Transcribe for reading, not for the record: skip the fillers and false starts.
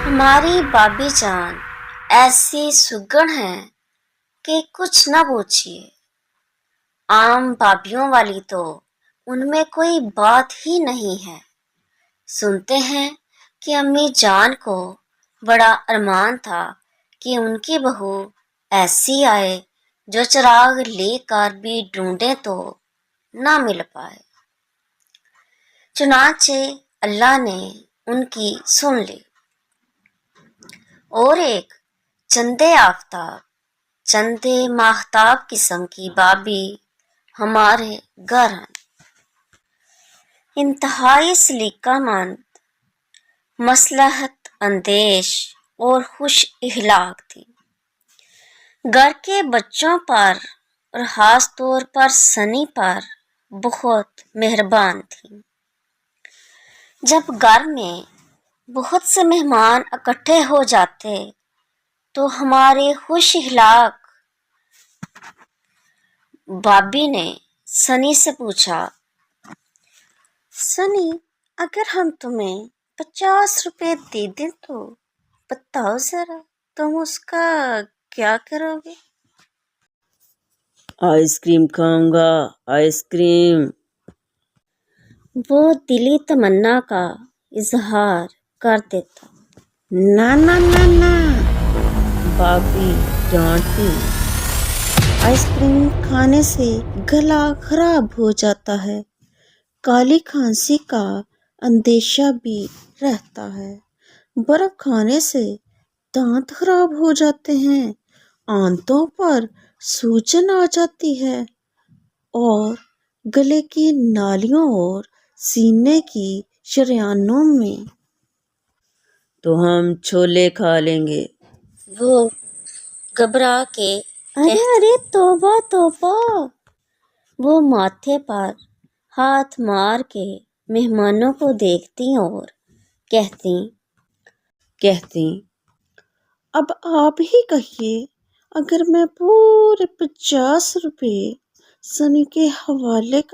ہماری بابی جان ایسی سگڑ ہیں کہ کچھ نہ پوچھیے. عام بابیوں والی تو ان میں کوئی بات ہی نہیں ہے. سنتے ہیں کہ امی جان کو بڑا ارمان تھا کہ ان کی بہو ایسی آئے جو چراغ لے کر بھی ڈھونڈے تو نہ مل پائے. چنانچہ اللہ نے ان کی سن لی اور ایک چندے آفتاب چندے ماہتاب قسم کی بابی ہمارے گھر آئی. انتہائی سلیقہ مند، مصلحت اندیش اور خوش اخلاق تھی. گھر کے بچوں پر اور خاص طور پر سنی پر بہت مہربان تھی. جب گھر میں بہت سے مہمان اکٹھے ہو جاتے تو ہمارے خوش اخلاق بابی نے سنی سے پوچھا، سنی اگر ہم تمہیں 50 روپے دے دیں تو بتاؤ ذرا تم اس کا کیا کرو گے؟ آئس کریم کھاؤں گا، آئس کریم. وہ دلی تمنا کا اظہار کر دیتا. نہ نہ نہ نہ، بابی ڈانٹی. آئس کریم کھانے سے گلا خراب ہو جاتا ہے، کالی کھانسی کا اندیشہ بھی رہتا ہے، برف کھانے سے دانت خراب ہو جاتے ہیں، آنتوں پر سوجن آ جاتی ہے اور گلے کی نالیوں اور سینے کی شریانوں میں تو ہم چھولے کھا لیں گے. وہ گھبرا کے ارے توبہ توبہ. وہ ماتھے پر ہاتھ مار کے مہمانوں کو دیکھتی اور کہتی اب آپ ہی کہیے، اگر میں پورے 50 روپے سنی کے حوالے